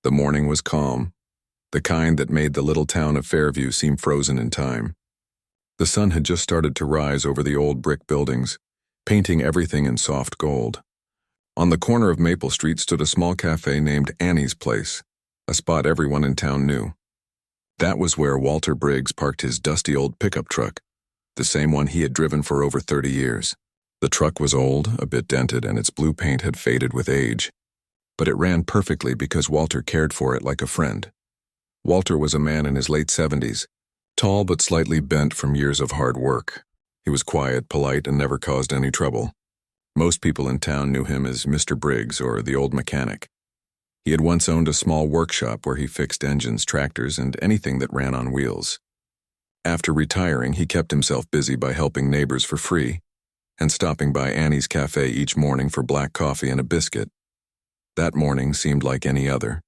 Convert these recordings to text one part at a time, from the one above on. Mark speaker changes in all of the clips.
Speaker 1: The morning was calm, the kind that made the little town of Fairview seem frozen in time. The sun had just started to rise over the old brick buildings, painting everything in soft gold. On the corner of Maple Street stood a small cafe named Annie's Place, a spot everyone in town knew. That was where Walter Briggs parked his dusty old pickup truck, the same one he had driven for over 30 years. The truck was old, a bit dented, and its blue paint had faded with age. But it ran perfectly because Walter cared for it like a friend. Walter was a man in his late 70s, tall but slightly bent from years of hard work. He was quiet, polite, and never caused any trouble. Most people in town knew him as Mr. Briggs or the old mechanic. He had once owned a small workshop where he fixed engines, tractors, and anything that ran on wheels. After retiring, he kept himself busy by helping neighbors for free and stopping by Annie's Cafe each morning for black coffee and a biscuit. That morning seemed like any other.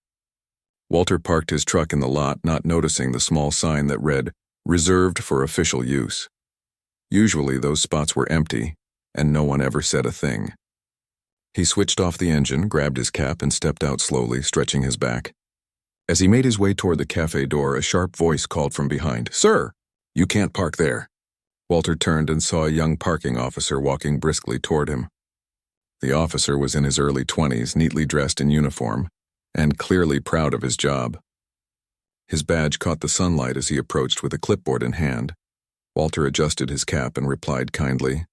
Speaker 1: Walter parked his truck in the lot, not noticing the small sign that read, "Reserved for official use." Usually those spots were empty, and no one ever said a thing. He switched off the engine, grabbed his cap, and stepped out slowly, stretching his back. As he made his way toward the cafe door, a sharp voice called from behind, "Sir, you can't park there." Walter turned and saw a young parking officer walking briskly toward him. The officer was in his early 20s, neatly dressed in uniform, and clearly proud of his job. His badge caught the sunlight as he approached with a clipboard in hand. Walter adjusted his cap and replied kindly,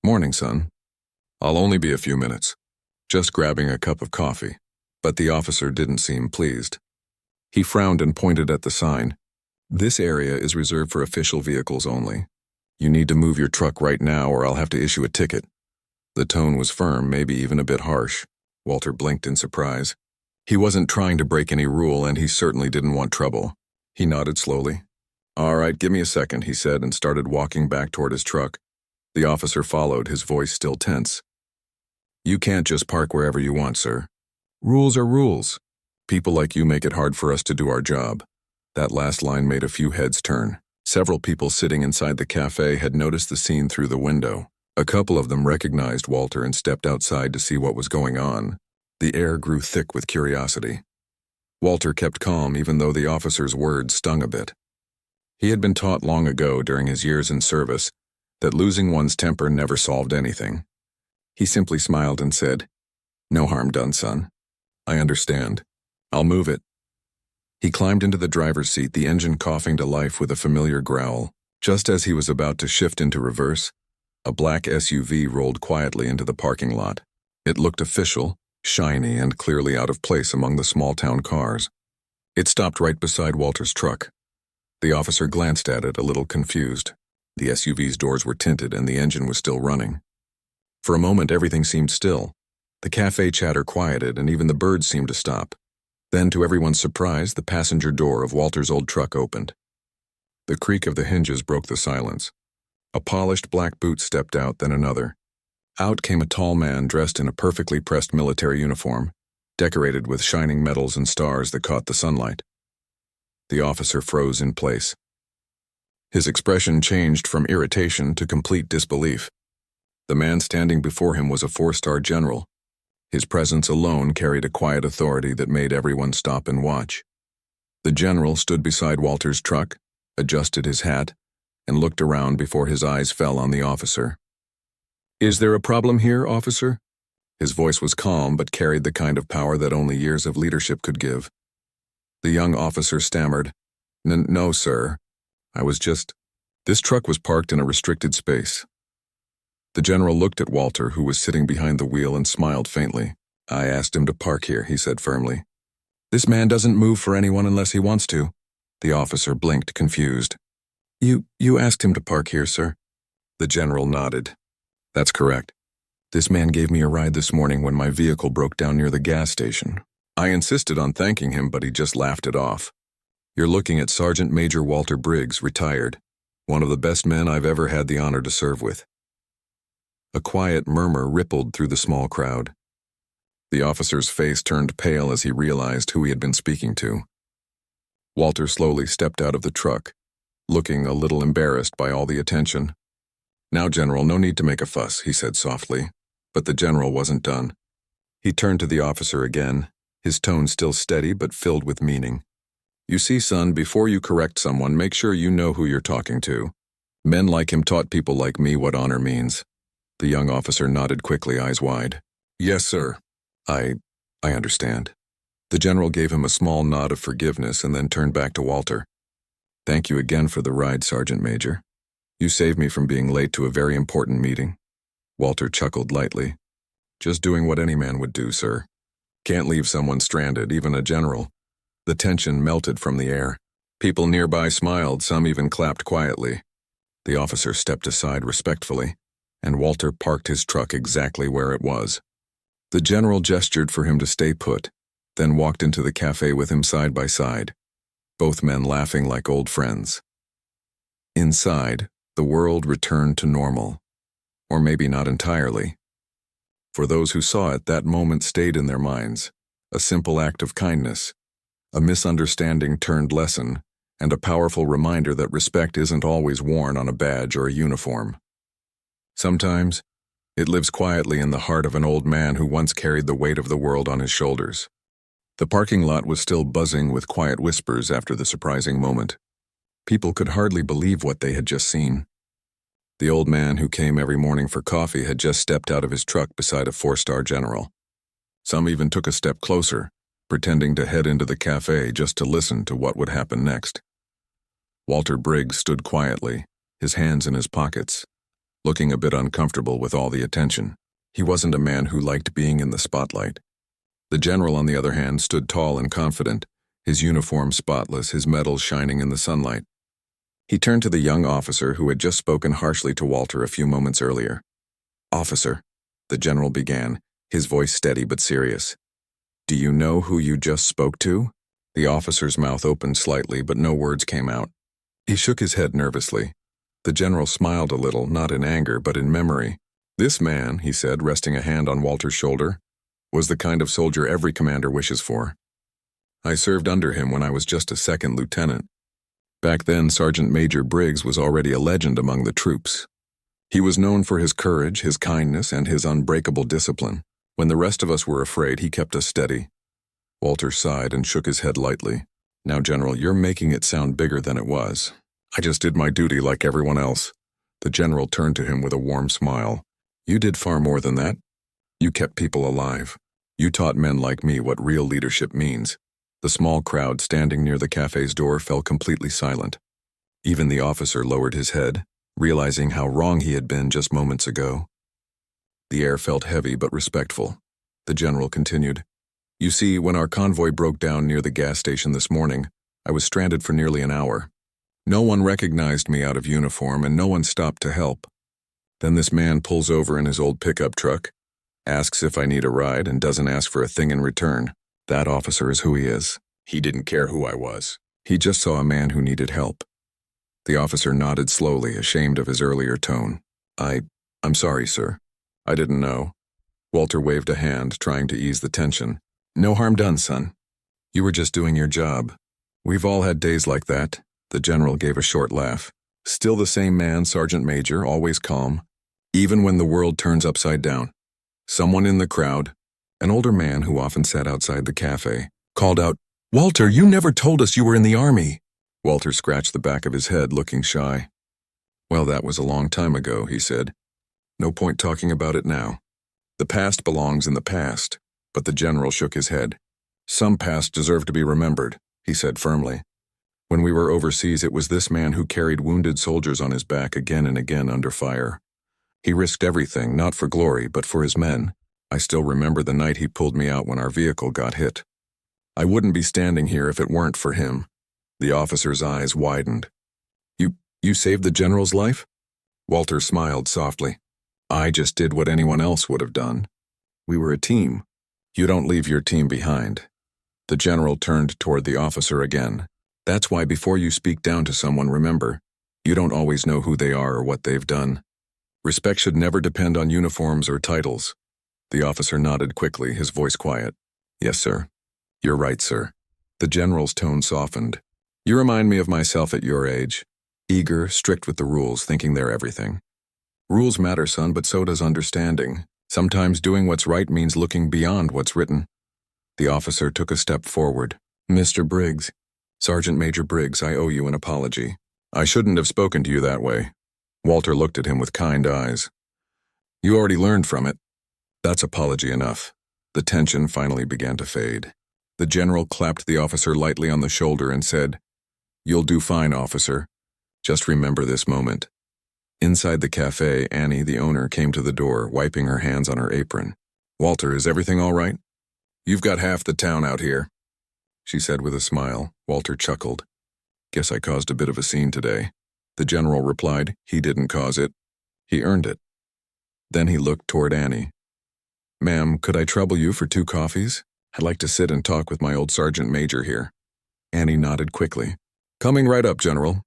Speaker 1: "Morning, son. I'll only be a few minutes. Just grabbing a cup of coffee." But the officer didn't seem pleased. He frowned and pointed at the sign. "This area is reserved for official vehicles only. You need to move your truck right now or I'll have to issue a ticket." The tone was firm, maybe even a bit harsh. Walter blinked in surprise. He wasn't trying to break any rule, and he certainly didn't want trouble. He nodded slowly. "All right, give me a second," he said, and started walking back toward his truck. The officer followed, his voice still tense. "You can't just park wherever you want, sir. Rules are rules. People like you make it hard for us to do our job." That last line made a few heads turn. Several people sitting inside the cafe had noticed the scene through the window. A couple of them recognized Walter and stepped outside to see what was going on. The air grew thick with curiosity. Walter kept calm even though the officer's words stung a bit. He had been taught long ago during his years in service that losing one's temper never solved anything. He simply smiled and said, "No harm done, son. I understand. I'll move it." He climbed into the driver's seat, the engine coughing to life with a familiar growl. Just as he was about to shift into reverse, a black SUV rolled quietly into the parking lot. It looked official, shiny, and clearly out of place among the small-town cars. It stopped right beside Walter's truck. The officer glanced at it, a little confused. The SUV's doors were tinted and the engine was still running. For a moment, everything seemed still. The cafe chatter quieted and even the birds seemed to stop. Then, to everyone's surprise, the passenger door of Walter's old truck opened. The creak of the hinges broke the silence. A polished black boot stepped out, then another. Out came a tall man dressed in a perfectly pressed military uniform, decorated with shining medals and stars that caught the sunlight. The officer froze in place. His expression changed from irritation to complete disbelief. The man standing before him was a 4-star general. His presence alone carried a quiet authority that made everyone stop and watch. The general stood beside Walter's truck, adjusted his hat, and looked around before his eyes fell on the officer. "Is there a problem here, officer?" His voice was calm but carried the kind of power that only years of leadership could give. The young officer stammered, "No, sir. This truck was parked in a restricted space." The general looked at Walter, who was sitting behind the wheel, and smiled faintly. "I asked him to park here," he said firmly. "This man doesn't move for anyone unless he wants to." The officer blinked, confused. You asked him to park here, sir?" The general nodded. "That's correct. This man gave me a ride this morning when my vehicle broke down near the gas station. I insisted on thanking him, but he just laughed it off. You're looking at Sergeant Major Walter Briggs, retired, one of the best men I've ever had the honor to serve with." A quiet murmur rippled through the small crowd. The officer's face turned pale as he realized who he had been speaking to. Walter slowly stepped out of the truck, looking a little embarrassed by all the attention. "Now, General, no need to make a fuss," he said softly, but the general wasn't done. He turned to the officer again. his tone still steady but filled with meaning. You see, son, before you correct someone, make sure you know who you're talking to. Men like him taught people like me what honor means. The young officer nodded quickly, eyes wide. Yes, sir. I understand. The general gave him a small nod of forgiveness and then turned back to Walter. Thank you again for the ride, Sergeant Major. You saved me from being late to a very important meeting. Walter chuckled lightly. Just doing what any man would do, sir. Can't leave someone stranded, even a general. The tension melted from the air. People nearby smiled, some even clapped quietly. The officer stepped aside respectfully, and Walter parked his truck exactly where it was. The general gestured for him to stay put, then walked into the cafe with him side by side, both men laughing like old friends. Inside, the world returned to normal, or maybe not entirely. For those who saw it, that moment stayed in their minds, a simple act of kindness, a misunderstanding turned lesson, and a powerful reminder that respect isn't always worn on a badge or a uniform. Sometimes, it lives quietly in the heart of an old man who once carried the weight of the world on his shoulders. The parking lot was still buzzing with quiet whispers after the surprising moment. People could hardly believe what they had just seen. The old man who came every morning for coffee had just stepped out of his truck beside a 4-star general. Some even took a step closer, pretending to head into the cafe just to listen to what would happen next. Walter Briggs stood quietly, his hands in his pockets, looking a bit uncomfortable with all the attention. He wasn't a man who liked being in the spotlight. The general, on the other hand, stood tall and confident, his uniform spotless, his medals shining in the sunlight. He turned to the young officer who had just spoken harshly to Walter a few moments earlier. "Officer," the general began, his voice steady but serious. "Do you know who you just spoke to?" The officer's mouth opened slightly, but no words came out. He shook his head nervously. The general smiled a little, not in anger, but in memory. "This man," he said, resting a hand on Walter's shoulder, "was the kind of soldier every commander wishes for. I served under him when I was just a second lieutenant. Back then, Sergeant Major Briggs was already a legend among the troops. He was known for his courage, his kindness, and his unbreakable discipline. When the rest of us were afraid, he kept us steady." Walter sighed and shook his head lightly. "Now, General, you're making it sound bigger than it was. I just did my duty like everyone else." The general turned to him with a warm smile. "You did far more than that. You kept people alive. You taught men like me what real leadership means." The small crowd standing near the cafe's door fell completely silent. Even the officer lowered his head, realizing how wrong he had been just moments ago. The air felt heavy but respectful. The general continued, "You see, when our convoy broke down near the gas station this morning, I was stranded for nearly an hour. No one recognized me out of uniform, and no one stopped to help. Then this man pulls over in his old pickup truck, asks if I need a ride, and doesn't ask for a thing in return. That officer is who he is. He didn't care who I was. He just saw a man who needed help." The officer nodded slowly, ashamed of his earlier tone. I'm sorry, sir. I didn't know." Walter waved a hand, trying to ease the tension. "No harm done, son. You were just doing your job. We've all had days like that." The general gave a short laugh. "Still the same man, Sergeant Major, always calm, even when the world turns upside down." Someone in the crowd, an older man who often sat outside the cafe, called out, "Walter, you never told us you were in the army." Walter scratched the back of his head, looking shy. "Well, that was a long time ago," he said. "No point talking about it now. The past belongs in the past." But the general shook his head. "Some past deserve to be remembered," he said firmly. "When we were overseas, it was this man who carried wounded soldiers on his back again and again under fire. He risked everything, not for glory, but for his men. I still remember the night he pulled me out when our vehicle got hit. I wouldn't be standing here if it weren't for him." The officer's eyes widened. You saved the general's life?" Walter smiled softly. "I just did what anyone else would have done. We were a team. You don't leave your team behind." The general turned toward the officer again. "That's why before you speak down to someone, remember, you don't always know who they are or what they've done. Respect should never depend on uniforms or titles." The officer nodded quickly, his voice quiet. "Yes, sir. You're right, sir." The general's tone softened. "You remind me of myself at your age. Eager, strict with the rules, thinking they're everything. Rules matter, son, but so does understanding. Sometimes doing what's right means looking beyond what's written." The officer took a step forward. Mr. Briggs, Sergeant Major Briggs, I owe you an apology. I shouldn't have spoken to you that way. Walter looked at him with kind eyes. You already learned from it. That's apology enough. The tension finally began to fade. The general clapped the officer lightly on the shoulder and said, You'll do fine, officer. Just remember this moment. Inside the cafe, Annie, the owner, came to the door, wiping her hands on her apron. Walter, is everything all right? You've got half the town out here, she said with a smile. Walter chuckled. Guess I caused a bit of a scene today. The general replied, He didn't cause it. He earned it. Then he looked toward Annie. Ma'am, could I trouble you for 2 coffees? I'd like to sit and talk with my old sergeant major here. Annie nodded quickly. Coming right up, General.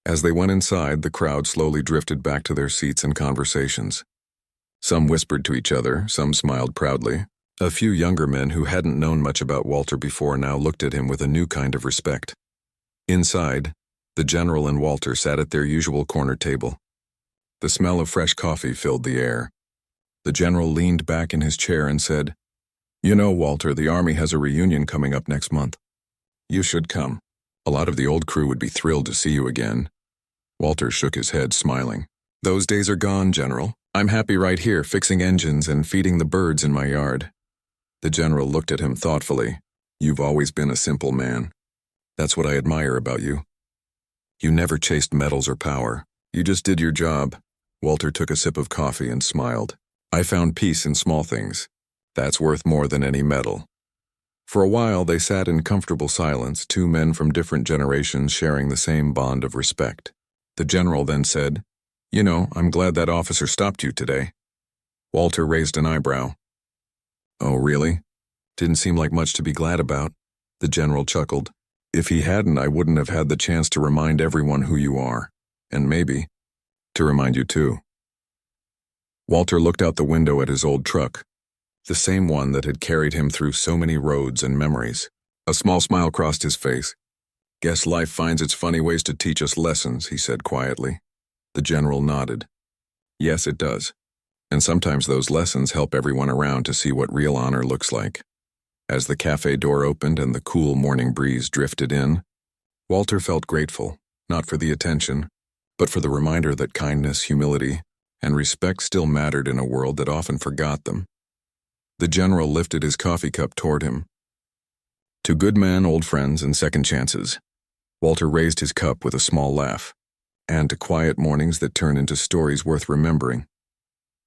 Speaker 1: As they went inside, the crowd slowly drifted back to their seats and conversations. Some whispered to each other, some smiled proudly. A few younger men who hadn't known much about Walter before now looked at him with a new kind of respect. Inside, the general and Walter sat at their usual corner table. The smell of fresh coffee filled the air. The general leaned back in his chair and said, You know, Walter, the Army has a reunion coming up next month. You should come. A lot of the old crew would be thrilled to see you again. Walter shook his head, smiling. Those days are gone, General. I'm happy right here, fixing engines and feeding the birds in my yard. The general looked at him thoughtfully. You've always been a simple man. That's what I admire about you. You never chased medals or power. You just did your job. Walter took a sip of coffee and smiled. I found peace in small things. That's worth more than any medal. For a while, they sat in comfortable silence, 2 men from different generations sharing the same bond of respect. The general then said, You know, I'm glad that officer stopped you today. Walter raised an eyebrow. Oh, really? Didn't seem like much to be glad about. The general chuckled. If he hadn't, I wouldn't have had the chance to remind everyone who you are. And maybe, to remind you too. Walter looked out the window at his old truck, the same one that had carried him through so many roads and memories. A small smile crossed his face. Guess life finds its funny ways to teach us lessons, he said quietly. The general nodded. Yes, it does. And sometimes those lessons help everyone around to see what real honor looks like. As the cafe door opened and the cool morning breeze drifted in, Walter felt grateful, not for the attention, but for the reminder that kindness, humility, and respect still mattered in a world that often forgot them. The general lifted his coffee cup toward him. To good men, old friends, and second chances. Walter raised his cup with a small laugh. And to quiet mornings that turn into stories worth remembering.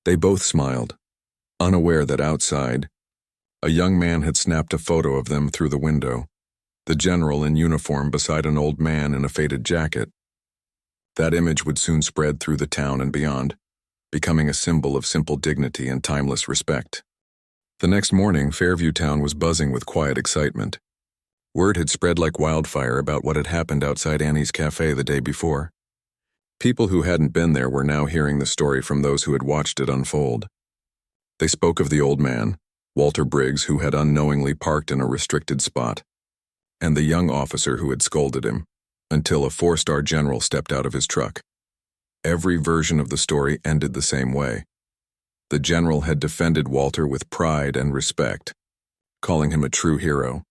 Speaker 1: They both smiled, unaware that outside, a young man had snapped a photo of them through the window, the general in uniform beside an old man in a faded jacket. That image would soon spread through the town and beyond, becoming a symbol of simple dignity and timeless respect. The next morning, Fairview Town was buzzing with quiet excitement. Word had spread like wildfire about what had happened outside Annie's cafe the day before. People who hadn't been there were now hearing the story from those who had watched it unfold. They spoke of the old man, Walter Briggs, who had unknowingly parked in a restricted spot, and the young officer who had scolded him, until a 4-star general stepped out of his truck. Every version of the story ended the same way. The general had defended Walter with pride and respect, calling him a true hero.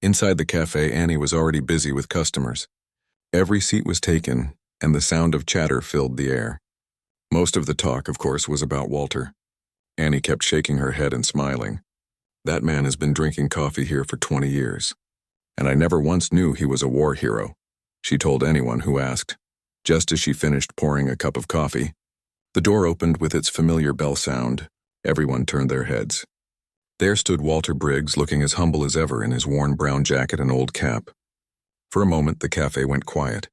Speaker 1: Inside the cafe, Annie was already busy with customers. Every seat was taken, and the sound of chatter filled the air. Most of the talk, of course, was about Walter. Annie kept shaking her head and smiling. That man has been drinking coffee here for 20 years. And I never once knew he was a war hero, she told anyone who asked. Just as she finished pouring a cup of coffee, the door opened with its familiar bell sound. Everyone turned their heads. There stood Walter Briggs, looking as humble as ever in his worn brown jacket and old cap. For a moment, the cafe went quiet.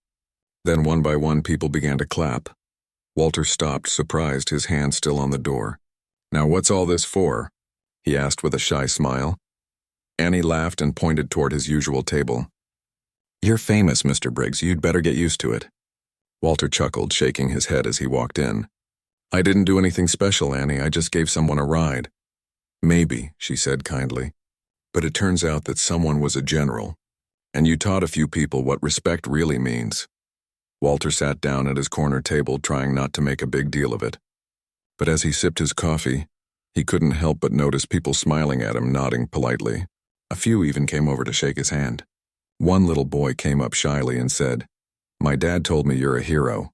Speaker 1: Then one by one, people began to clap. Walter stopped, surprised, his hand still on the door. Now what's all this for? He asked with a shy smile. Annie laughed and pointed toward his usual table. You're famous, Mr. Briggs. You'd better get used to it. Walter chuckled, shaking his head as he walked in. I didn't do anything special, Annie. I just gave someone a ride. Maybe, she said kindly. But it turns out that someone was a general, and you taught a few people what respect really means. Walter sat down at his corner table, trying not to make a big deal of it. But as he sipped his coffee, He couldn't help but notice people smiling at him, nodding politely. A few even came over to shake his hand. One little boy came up shyly and said, "My dad told me you're a hero."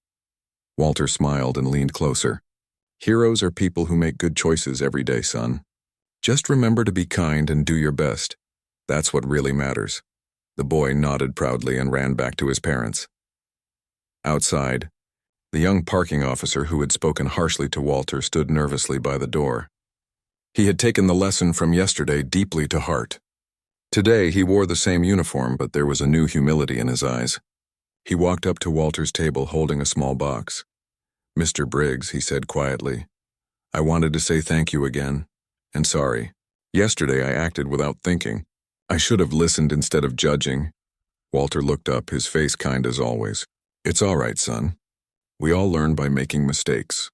Speaker 1: Walter smiled and leaned closer. "Heroes are people who make good choices every day, son. Just remember to be kind and do your best. That's what really matters." The boy nodded proudly and ran back to his parents. Outside, the young parking officer who had spoken harshly to Walter stood nervously by the door. He had taken the lesson from yesterday deeply to heart. Today he wore the same uniform, but there was a new humility in his eyes. He walked up to Walter's table holding a small box. "Mr. Briggs," he said quietly, "I wanted to say thank you again, and sorry. Yesterday I acted without thinking. I should have listened instead of judging." Walter looked up, his face kind as always. "It's all right, son. We all learn by making mistakes.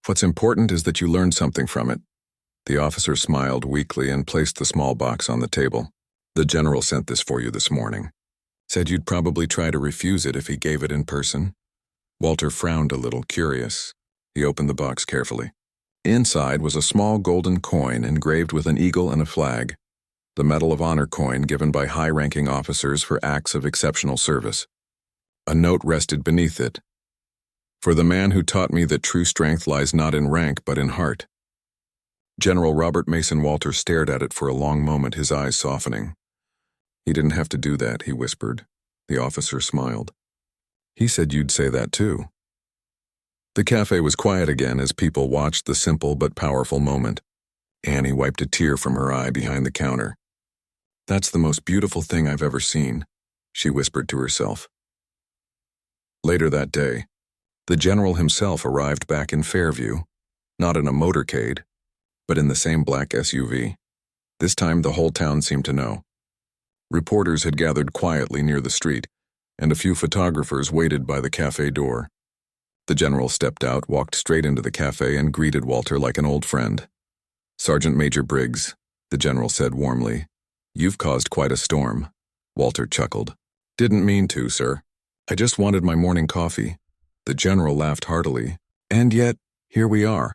Speaker 1: What's important is that you learn something from it." The officer smiled weakly and placed the small box on the table. "The general sent this for you this morning. Said you'd probably try to refuse it if he gave it in person." Walter frowned a little, curious. He opened the box carefully. Inside was a small golden coin engraved with an eagle and a flag, the Medal of Honor coin given by high-ranking officers for acts of exceptional service. A note rested beneath it. "For the man who taught me that true strength lies not in rank but in heart." General Robert Mason Walter stared at it for a long moment, his eyes softening. "He didn't have to do that," he whispered. The officer smiled. "He said you'd say that too." The cafe was quiet again as people watched the simple but powerful moment. Annie wiped a tear from her eye behind the counter. "That's the most beautiful thing I've ever seen," she whispered to herself. Later that day, the general himself arrived back in Fairview, not in a motorcade, but in the same black SUV. This time the whole town seemed to know. Reporters had gathered quietly near the street, and a few photographers waited by the cafe door. The general stepped out, walked straight into the cafe, and greeted Walter like an old friend. "Sergeant Major Briggs," the general said warmly, "you've caused quite a storm." Walter chuckled. "Didn't mean to, sir. I just wanted my morning coffee." The general laughed heartily. "And yet, here we are.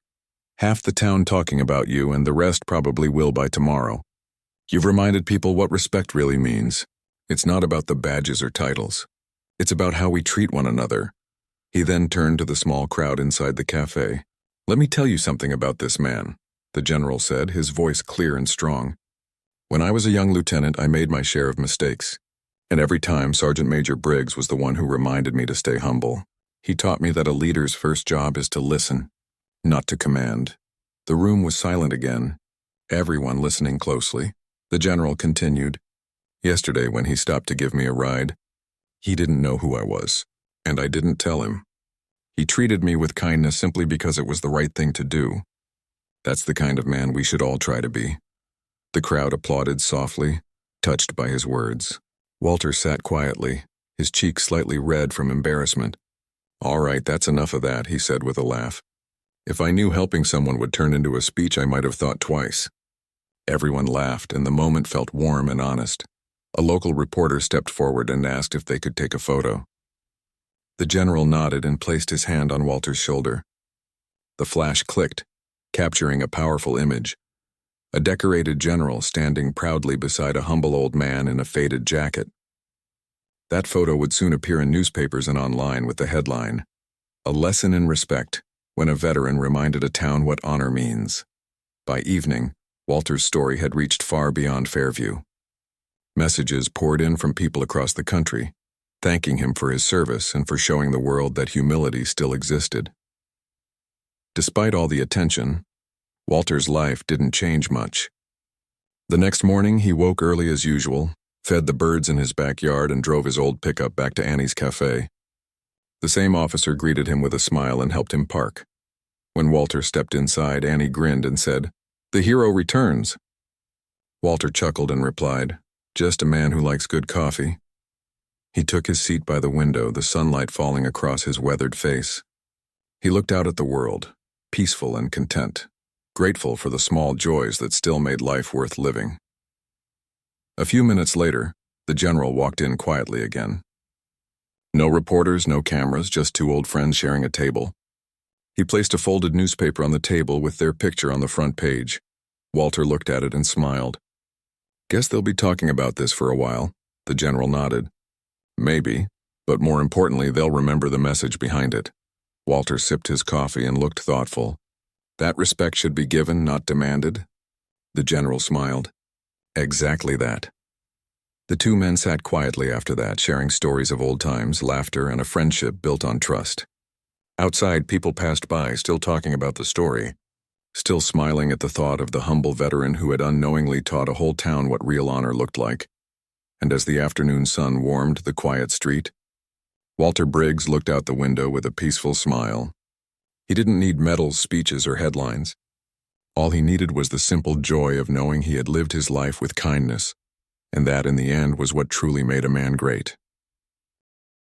Speaker 1: Half the town talking about you, and the rest probably will by tomorrow. You've reminded people what respect really means. It's not about the badges or titles. It's about how we treat one another." He then turned to the small crowd inside the cafe. "Let me tell you something about this man," the general said, his voice clear and strong. "When I was a young lieutenant, I made my share of mistakes. And every time, Sergeant Major Briggs was the one who reminded me to stay humble. He taught me that a leader's first job is to listen, not to command." The room was silent again, everyone listening closely. The general continued, "Yesterday, when he stopped to give me a ride, he didn't know who I was, and I didn't tell him. He treated me with kindness simply because it was the right thing to do. That's the kind of man we should all try to be." The crowd applauded softly, touched by his words. Walter sat quietly, his cheeks slightly red from embarrassment. "All right, that's enough of that," he said with a laugh. "If I knew helping someone would turn into a speech, I might have thought twice." Everyone laughed, and the moment felt warm and honest. A local reporter stepped forward and asked if they could take a photo. The general nodded and placed his hand on Walter's shoulder. The flash clicked, capturing a powerful image. A decorated general standing proudly beside a humble old man in a faded jacket. That photo would soon appear in newspapers and online with the headline, "A Lesson in Respect, when a veteran reminded a town what honor means." By evening, Walter's story had reached far beyond Fairview. Messages poured in from people across the country, thanking him for his service and for showing the world that humility still existed. Despite all the attention, Walter's life didn't change much. The next morning, he woke early as usual, fed the birds in his backyard, and drove his old pickup back to Annie's cafe. The same officer greeted him with a smile and helped him park. When Walter stepped inside, Annie grinned and said, "The hero returns." Walter chuckled and replied, "Just a man who likes good coffee." He took his seat by the window, the sunlight falling across his weathered face. He looked out at the world, peaceful and content, grateful for the small joys that still made life worth living. A few minutes later, the general walked in quietly again. No reporters, no cameras, just two old friends sharing a table. He placed a folded newspaper on the table with their picture on the front page. Walter looked at it and smiled. Guess they'll be talking about this for a while. The general nodded. Maybe, but more importantly, they'll remember the message behind it. Walter sipped his coffee and looked thoughtful. That respect should be given, not demanded? The general smiled. Exactly that. The two men sat quietly after that, sharing stories of old times, laughter, and a friendship built on trust. Outside, people passed by, still talking about the story, still smiling at the thought of the humble veteran who had unknowingly taught a whole town what real honor looked like. And as the afternoon sun warmed the quiet street, Walter Briggs looked out the window with a peaceful smile. He didn't need medals, speeches, or headlines. All he needed was the simple joy of knowing he had lived his life with kindness, and that in the end was what truly made a man great.